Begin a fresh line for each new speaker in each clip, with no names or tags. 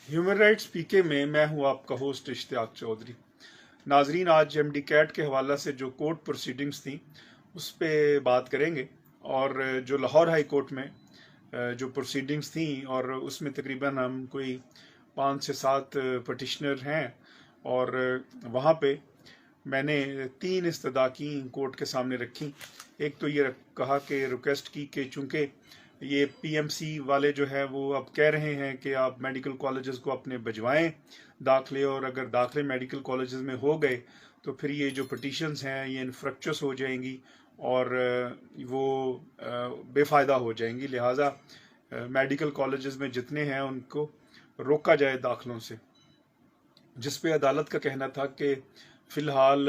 Human rights पीके में मैं हूं आपका होस्ट इश्तियाक चौधरी। नाजरीन, आज एमडी कैट के हवाला से जो कोर्ट प्रोसीडिंग्स थी उस पर बात करेंगे। और जो लाहौर हाई कोर्ट में जो प्रोसीडिंग्स थी और उसमें तकरीबन हम कोई 5 से 7 पटिशनर हैं। और वहाँ पे मैंने 3 इस्तदा की कोर्ट के सामने रखी। एक तो ये कहा कि रिक्वेस्ट की कि चूँकि ये पीएमसी वाले जो है वो अब कह रहे हैं कि आप मेडिकल कॉलेजेस को अपने भिजवाएं दाखिले, और अगर दाखिले मेडिकल कॉलेजेस में हो गए तो फिर ये जो पटिशन्स हैं ये इनफ्रक्चुअस हो जाएंगी और वो बेफ़ायदा हो जाएंगी। लिहाजा मेडिकल कॉलेजेस में जितने हैं उनको रोका जाए दाखिलों से। जिस पे अदालत का कहना था कि फ़िलहाल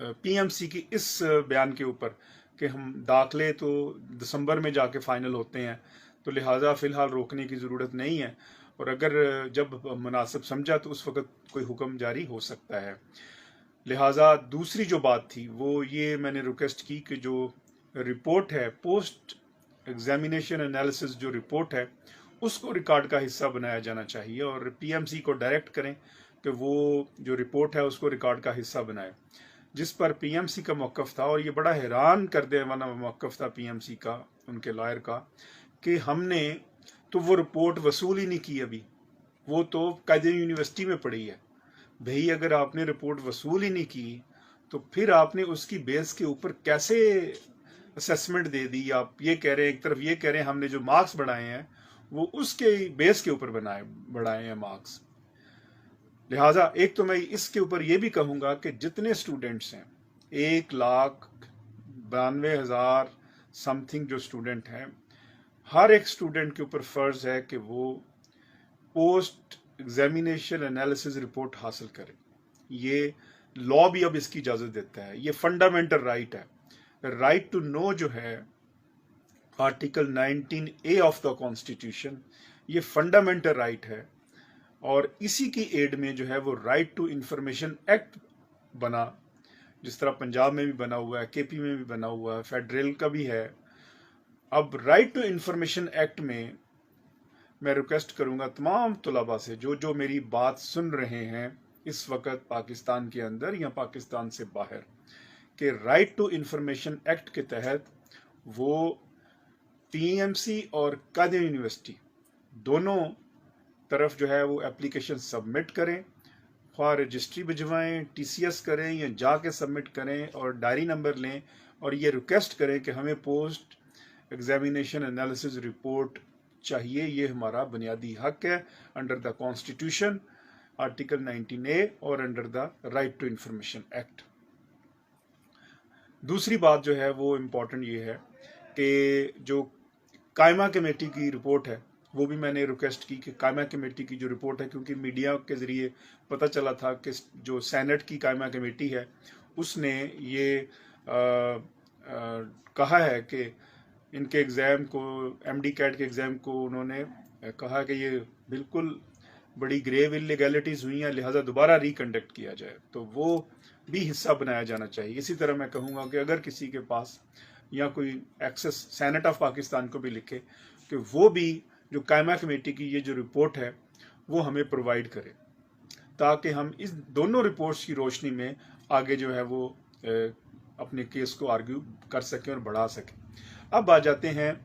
पीएमसी की इस बयान के ऊपर कि हम दाखिले तो दिसंबर में जाके फाइनल होते हैं, तो लिहाजा फ़िलहाल रोकने की ज़रूरत नहीं है, और अगर जब मुनासिब समझा तो उस वक़्त कोई हुक्म जारी हो सकता है। लिहाजा दूसरी जो बात थी वो ये मैंने रिक्वेस्ट की कि जो रिपोर्ट है, पोस्ट एग्जामिनेशन एनालिसिस जो रिपोर्ट है, उसको रिकॉर्ड का हिस्सा बनाया जाना चाहिए और पीएमसी को डायरेक्ट करें कि वो जो रिपोर्ट है उसको रिकॉर्ड का हिस्सा बनाए। जिस पर पीएमसी का मौक़िफ़ था, और ये बड़ा हैरान कर देने वाला मौक़िफ़ था पीएमसी का, उनके लॉयर का, कि हमने तो वो रिपोर्ट वसूल ही नहीं की अभी, वो तो कायदे यूनिवर्सिटी में पड़ी है। भाई, अगर आपने रिपोर्ट वसूल ही नहीं की तो फिर आपने उसकी बेस के ऊपर कैसे असेसमेंट दे दी? आप ये कह रहे हैं, एक तरफ ये कह रहे हैं हमने जो मार्क्स बढ़ाए हैं वो उसके बेस के ऊपर बढ़ाए हैं मार्क्स। लिहाजा एक तो मैं इसके ऊपर ये भी कहूँगा कि जितने स्टूडेंट्स हैं, 1,92,000 समथिंग जो स्टूडेंट हैं, हर एक स्टूडेंट के ऊपर फ़र्ज़ है कि वो पोस्ट एग्जामिनेशन एनालिसिस रिपोर्ट हासिल करें। ये लॉ भी अब इसकी इजाज़त देता है, ये फंडामेंटल राइट है। राइट टू नो जो है article 19A of the constitution, ये फंडामेंटल राइट है। और इसी की एड में जो है वो राइट टू इंफॉर्मेशन एक्ट बना, जिस तरह पंजाब में भी बना हुआ है, केपी में भी बना हुआ है, फेडरल का भी है। अब राइट टू इंफॉर्मेशन एक्ट में मैं रिक्वेस्ट करूंगा तमाम तलबा से जो जो मेरी बात सुन रहे हैं इस वक्त पाकिस्तान के अंदर या पाकिस्तान से बाहर, कि राइट टू इंफॉर्मेशन एक्ट के तहत वो पीएमसी और कायदे यूनिवर्सिटी दोनों तरफ जो है वो एप्लीकेशन सबमिट करें, ख्वाह रजिस्ट्री भिजवाएं, टीसीएस करें या जाके सबमिट करें और डायरी नंबर लें और ये रिक्वेस्ट करें कि हमें पोस्ट एग्जामिनेशन एनालिसिस रिपोर्ट चाहिए। ये हमारा बुनियादी हक है under the constitution article 19A और under the right to information act. दूसरी बात जो है वो इम्पोर्टेंट ये है कि जो कायमा कमेटी की रिपोर्ट है वो भी मैंने रिक्वेस्ट की कि कायमा कमेटी की जो रिपोर्ट है, क्योंकि मीडिया के ज़रिए पता चला था कि जो सेनेट की कायमा कमेटी है उसने ये कहा है कि इनके एग्ज़ाम को, एमडी कैट के एग्ज़ाम को उन्होंने कहा कि ये बिल्कुल बड़ी ग्रेव इलीगैलिटीज़ हुई हैं, लिहाजा दोबारा रिकंडक्ट किया जाए, तो वो भी हिस्सा बनाया जाना चाहिए। इसी तरह मैं कहूँगा कि अगर किसी के पास या कोई एक्सेस सेनेट ऑफ पाकिस्तान को भी लिखे कि वो भी जो कायमा कमेटी की ये जो रिपोर्ट है वो हमें प्रोवाइड करे, ताकि हम इस दोनों रिपोर्ट्स की रोशनी में आगे जो है वो अपने केस को आर्ग्यू कर सकें और बढ़ा सकें। अब आ जाते हैं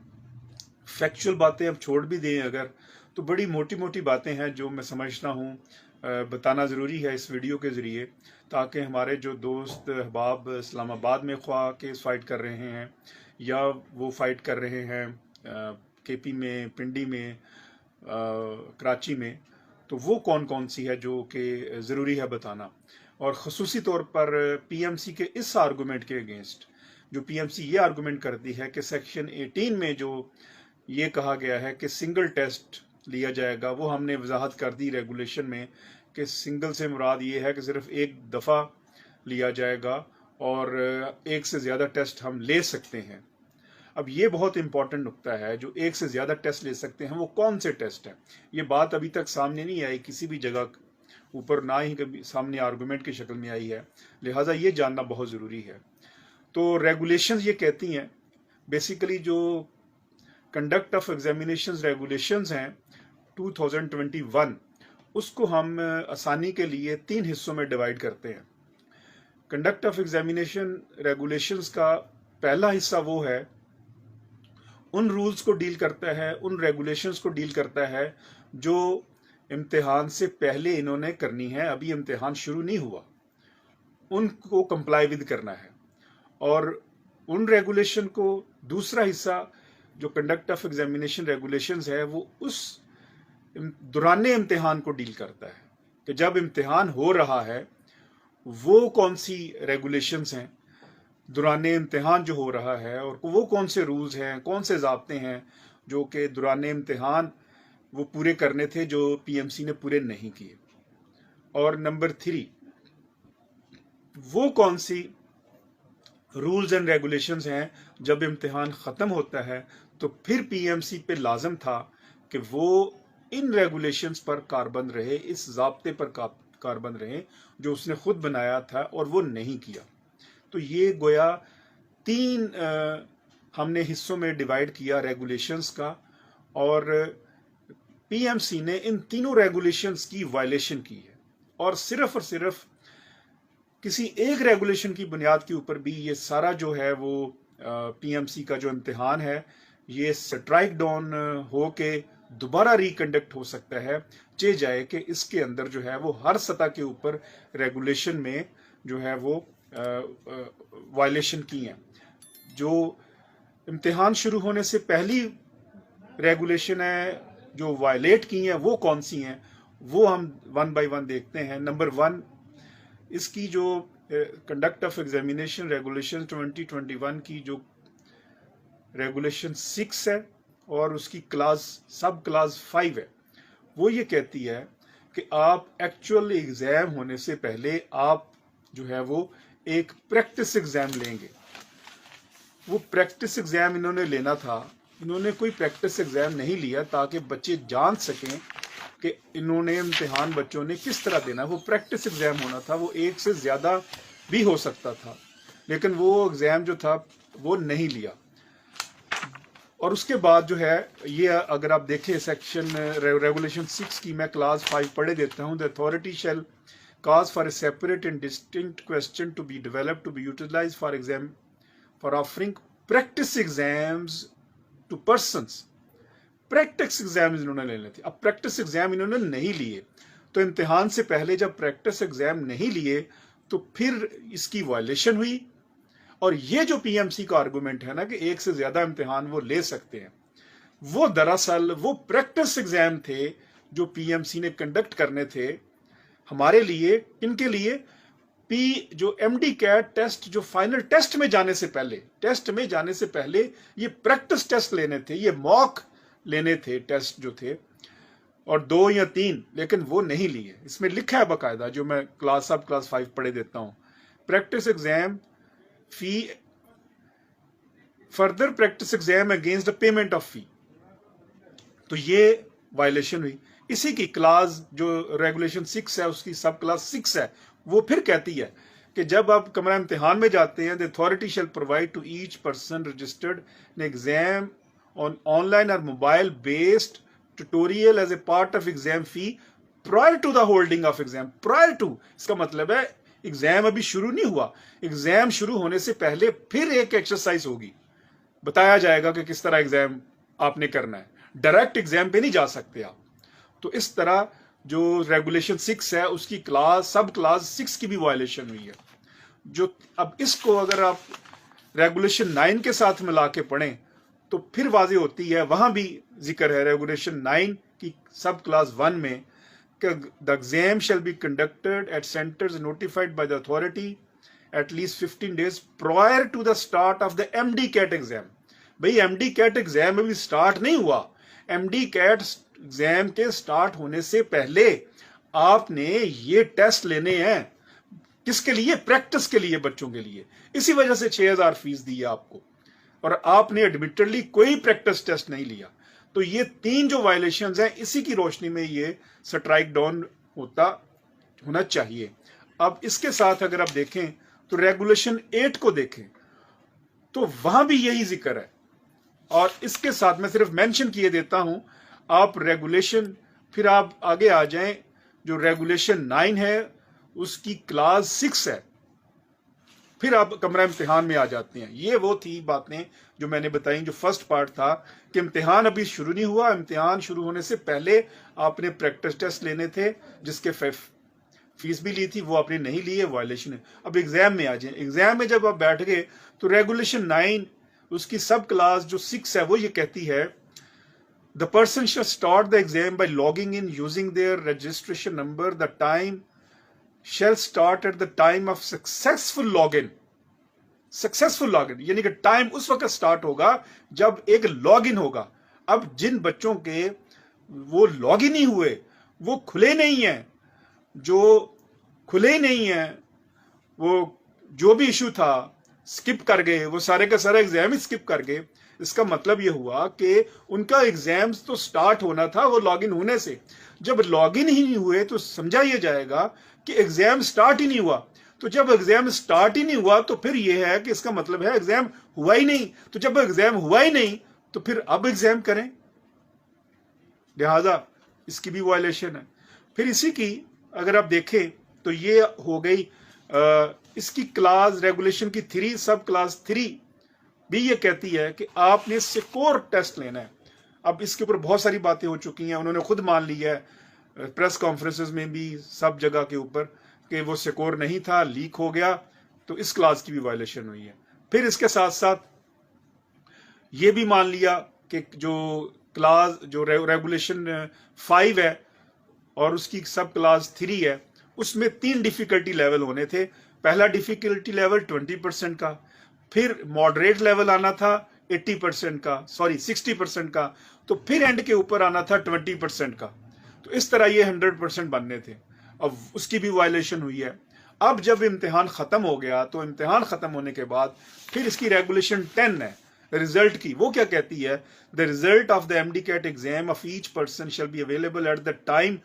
फैक्चुअल बातें, अब छोड़ भी दें अगर, तो बड़ी मोटी मोटी बातें हैं जो मैं समझता हूँ बताना ज़रूरी है इस वीडियो के ज़रिए, ताकि हमारे जो दोस्त अहबाब इस्लामाबाद में ख्वाह केस फ़ाइट कर रहे हैं या वो फ़ाइट कर रहे हैं केपी में, पिंडी में, कराची में, तो वो कौन कौन सी है जो कि ज़रूरी है बताना। और ख़ुसूसी तौर पर पीएमसी के इस आर्गूमेंट के अगेंस्ट, जो पीएमसी ये आर्गूमेंट करती है कि सेक्शन 18 में जो ये कहा गया है कि सिंगल टेस्ट लिया जाएगा, वो हमने वजाहत कर दी रेगुलेशन में कि सिंगल से मुराद ये है कि सिर्फ एक दफ़ा लिया जाएगा और एक से ज़्यादा टेस्ट हम ले सकते हैं। अब ये बहुत इंपॉर्टेंट नुक्ता है, जो एक से ज़्यादा टेस्ट ले सकते हैं वो कौन से टेस्ट हैं। ये बात अभी तक सामने नहीं आई किसी भी जगह ऊपर, ना ही कभी सामने आर्गूमेंट की शक्ल में आई है, लिहाजा ये जानना बहुत ज़रूरी है। तो रेगुलेशंस ये कहती हैं, बेसिकली जो कंडक्ट ऑफ एग्जामिनेशंस रेगुलेशंस हैं 2021, उसको हम आसानी के लिए 3 हिस्सों में डिवाइड करते हैं। कंडक्ट ऑफ एग्जामिनेशन रेगुलेशंस का पहला हिस्सा वो है, उन रूल्स को डील करता है, उन रेगुलेशंस को डील करता है जो इम्तिहान से पहले इन्होंने करनी है, अभी इम्तिहान शुरू नहीं हुआ, उनको कंप्लाई विद करना है। और उन रेगुलेशन को दूसरा हिस्सा जो कंडक्ट ऑफ एग्जामिनेशन रेगुलेशंस है वो उस दौराने इम्तिहान को डील करता है कि जब इम्तिहान हो रहा है वो कौन सी रेगुलेशंस हैं, दौराने इम्तिहान जो हो रहा है, और वो कौन से रूल्स हैं, कौन से ज़ाब्ते हैं जो कि दौराने इम्तिहान वो पूरे करने थे जो पीएमसी ने पूरे नहीं किए। और नंबर 3, वो कौन सी रूल्स एंड रेगुलेशंस हैं जब इम्तिहान ख़त्म होता है तो फिर पीएमसी पे लाजम था कि वो इन रेगुलेशंस पर कारबंद रहे, इस ज़ाब्ते पर कारबंद रहे जो उसने खुद बनाया था और वो नहीं किया। तो ये गोया 3 हमने हिस्सों में डिवाइड किया रेगुलेशंस का, और पीएमसी ने इन तीनों रेगुलेशंस की वायलेशन की है। और सिर्फ किसी एक रेगुलेशन की बुनियाद के ऊपर भी ये सारा जो है वो पीएमसी का जो इम्तिहान है ये स्ट्राइक डाउन हो के दोबारा रिकंडक्ट हो सकता है, चे जाए कि इसके अंदर जो है वो हर सतह के ऊपर रेगुलेशन में जो है वो वायलेशन की हैं। जो इम्तिहान शुरू होने से पहली रेगुलेशन है जो वायलेट की हैं वो कौन सी हैं, वो हम 1 बाय 1 देखते हैं। नंबर 1, इसकी जो कंडक्ट ऑफ एग्जामिनेशन रेगुलेशन 2021 की जो रेगुलेशन 6 है और उसकी सब क्लास 5 है, वो ये कहती है कि आप एक्चुअल एग्जाम होने से पहले आप जो है वो एक प्रैक्टिस एग्जाम लेंगे। वो प्रैक्टिस एग्जाम इन्होंने लेना था, इन्होंने कोई प्रैक्टिस एग्जाम नहीं लिया ताकि बच्चे जान सकें कि इन्होंने इम्तिहान बच्चों ने किस तरह देना। वो प्रैक्टिस एग्जाम होना था, वो एक से ज्यादा भी हो सकता था, लेकिन वो एग्जाम जो था वो नहीं लिया। और उसके बाद जो है ये अगर आप देखें सेक्शन रेगुलेशन 6 की, मैं क्लास 5 पढ़े देता हूँ। The authority shell cause for a separate and distinct question to be developed to be utilized for exam for offering practice exams to persons। Practice exam इन्होंने लेने थे, अब प्रैक्टिस एग्जाम इन्होंने नहीं लिए, तो इम्तिहान से पहले जब प्रैक्टिस एग्जाम नहीं लिए तो फिर इसकी वायलेशन हुई। और ये जो पीएमसी का आर्गुमेंट है ना कि एक से ज्यादा इम्तिहान वो ले सकते हैं, वो दरअसल वो प्रैक्टिस एग्जाम थे जो पीएमसी ने कंडक्ट करने थे हमारे लिए। इनके लिए जो एमडी कैट टेस्ट, जो फाइनल टेस्ट में जाने से पहले ये प्रैक्टिस टेस्ट लेने थे, ये मॉक लेने थे टेस्ट जो थे, और 2 या 3, लेकिन वो नहीं लिए। इसमें लिखा है बाकायदा, जो मैं क्लास 5 पढ़े देता हूं, practice exam fee, further practice exam against the payment of fee. तो ये वायलेशन हुई। इसी की क्लास जो रेगुलेशन 6 है उसकी सब क्लास 6 है, वो फिर कहती है कि जब आप कमरा इम्तिहान में जाते हैं, the authority shall provide to each person registered an exam on online और mobile based tutorial as a part of exam fee prior to the holding of exam. Prior to, इसका मतलब है एग्जाम अभी शुरू नहीं हुआ, एग्जाम शुरू होने से पहले फिर एक एक्सरसाइज होगी, बताया जाएगा कि किस तरह एग्जाम आपने करना है। डायरेक्ट एग्जाम पे नहीं जा सकते आप। तो इस तरह जो रेगुलेशन 6 है उसकी सब क्लास 6 की भी वायलेशन हुई है। जो अब इसको अगर आप रेगुलेशन 9 के साथ मिला के पढ़ें तो फिर वाज़ेह होती है, वहां भी जिक्र है रेगुलेशन 9 की सब क्लास 1 में कि the exam shall be conducted at centres notified by the authority at least 15 days prior to the start of the MD CAT exam. भाई एमडी कैट एग्जाम अभी स्टार्ट नहीं हुआ, एमडी कैट एग्जाम के start होने से पहले आपने ये टेस्ट लेने हैं। किसके लिए? प्रैक्टिस के लिए, बच्चों के लिए। इसी वजह से 6000 फीस दी है आपको, और आपने एडमिटेडली कोई प्रैक्टिस टेस्ट नहीं लिया। तो ये 3 जो वायलेशंस हैं, इसी की रोशनी में ये स्ट्राइक डाउन होना चाहिए। अब इसके साथ अगर आप देखें तो रेगुलेशन 8 को देखें तो वहां भी यही जिक्र है, और इसके साथ मैं सिर्फ मेंशन किए देता हूं। आप रेगुलेशन, फिर आप आगे आ जाएं जो रेगुलेशन 9 है उसकी क्लास 6 है, फिर आप कमरा इम्तिहान में आ जाते हैं। ये वो थी बातें जो मैंने बताई। जो फर्स्ट पार्ट था कि इम्तिहान अभी शुरू नहीं हुआ, इम्तिहान शुरू होने से पहले आपने प्रैक्टिस टेस्ट लेने थे, जिसके फीस भी ली थी, वो आपने नहीं ली है, वायलेशन है। अब एग्जाम में आ जाए। एग्जाम में जब आप बैठ गए तो रेगुलेशन 9 उसकी सब क्लास जो 6 है वो ये कहती है, the person shall start the exam by logging in using their registration number, the time shall start at the time of successful login। Successful login यानी कि टाइम उस वक्त स्टार्ट होगा जब एक लॉगिन होगा। अब जिन बच्चों के वो लॉगिन ही हुए, वो खुले नहीं हैं, जो खुले नहीं हैं, वो जो भी इशू था स्किप कर गए, वो सारे का सारा एग्जाम ही स्किप कर गए। इसका मतलब यह हुआ कि उनका एग्जाम तो स्टार्ट होना था वो लॉगिन होने से। जब लॉगिन ही नहीं हुए तो समझा यह जाएगा कि एग्जाम स्टार्ट ही नहीं हुआ। तो जब एग्जाम स्टार्ट ही नहीं हुआ तो फिर यह है कि इसका मतलब है एग्जाम हुआ ही नहीं। तो जब एग्जाम हुआ ही नहीं तो फिर अब एग्जाम करें, लिहाजा इसकी भी वायलेशन है। फिर इसी की अगर आप देखें तो ये हो गई इसकी क्लास रेगुलेशन की 3 सब क्लास 3 भी ये कहती है कि आपने सिकोर टेस्ट लेना है। अब इसके ऊपर बहुत सारी बातें हो चुकी हैं, उन्होंने खुद मान लिया है प्रेस कॉन्फ्रेंसेस में भी, सब जगह के ऊपर, कि वो सिकोर नहीं था, लीक हो गया। तो इस क्लास की भी वायलेशन हुई है। फिर इसके साथ साथ ये भी मान लिया कि जो क्लास जो रेगुलेशन 5 है और उसकी सब क्लास 3 है, उसमें 3 डिफिकल्टी लेवल होने थे। पहला डिफिकल्टी लेवल 20% का, फिर मॉडरेट लेवल आना था 80% का, सॉरी 60% का, तो फिर एंड के ऊपर आना था 20% का। तो इस तरह ये 100% बनने थे। अब उसकी भी वायलेशन हुई है। अब जब इम्तिहान खत्म हो गया तो इम्तिहान खत्म होने के बाद फिर इसकी रेगुलेशन 10 है रिजल्ट की। वो क्या कहती है, the result of the MDCAT exam of each person shall be available at the time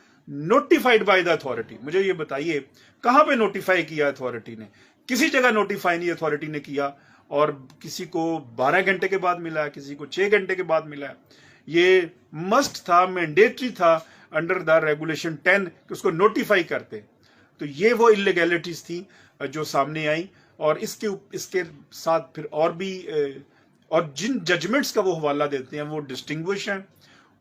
notified by the authority. मुझे ये बताइए कहां पे नोटिफाई किया अथॉरिटी ने? किसी जगह नोटिफाई नहीं अथॉरिटी ने किया, और किसी को 12 घंटे के बाद मिला है, किसी को 6 घंटे के बाद मिला है। ये मस्ट था, मैंडेटरी था अंडर द रेगुलेशन 10 कि उसको नोटिफाई करते। तो ये वो इलीगैलिटीज थी जो सामने आई। और इसके साथ फिर और भी और जिन जजमेंट्स का वो हवाला देते हैं वो डिस्टिंग्विश हैं।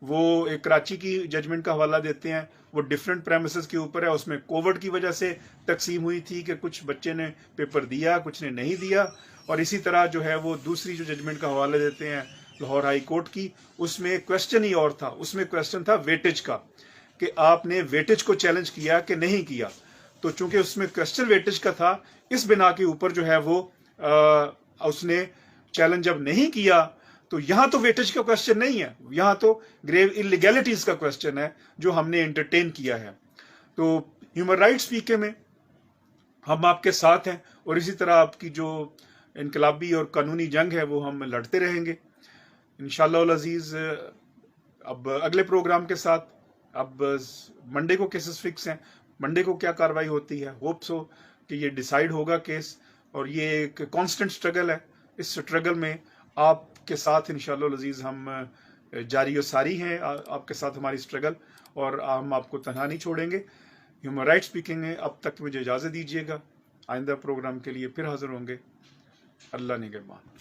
वो एक कराची की जजमेंट का हवाला देते हैं, वो डिफरेंट प्रेमिसेस के ऊपर है। उसमें कोविड की वजह से तकसीम हुई थी कि कुछ बच्चे ने पेपर दिया, कुछ ने नहीं दिया। और इसी तरह जो है वो दूसरी जो जजमेंट का हवाला देते हैं लाहौर हाई कोर्ट की, उसमें क्वेश्चन ही और था। उसमें क्वेश्चन था वेटेज का, कि आपने वेटेज को चैलेंज किया कि नहीं किया। तो चूंकि उसमें क्वेश्चन वेटेज का था, इस बिना के ऊपर जो है वो उसने चैलेंज जब नहीं किया, तो यहां तो वेटेज का क्वेश्चन नहीं है, यहां तो ग्रेव इलीगैलिटीज का क्वेश्चन है जो हमने एंटरटेन किया है। तो ह्यूमन राइट्स वीके में हम आपके साथ हैं, और इसी तरह आपकी जो इनकलाबी और कानूनी जंग है वो हम लड़ते रहेंगे इंशाअल्लाह अजीज। अब अगले प्रोग्राम के साथ, अब मंडे को केसेस फिक्स हैं, मंडे को क्या कार्रवाई होती है, होप्स हो कि ये डिसाइड होगा केस। और ये एक कांस्टेंट स्ट्रगल है, इस स्ट्रगल में आपके साथ इंशाअल्लाह अजीज हम जारी और सारी हैं, आपके साथ हमारी स्ट्रगल, और हम आपको तन्हा नहीं छोड़ेंगे। ह्यूमन राइट्स स्पीकिंग है, अब तक मुझे इजाज़त दीजिएगा। आइंदा प्रोग्राम के लिए फिर हाजिर होंगे। अल्लाह निगहबान।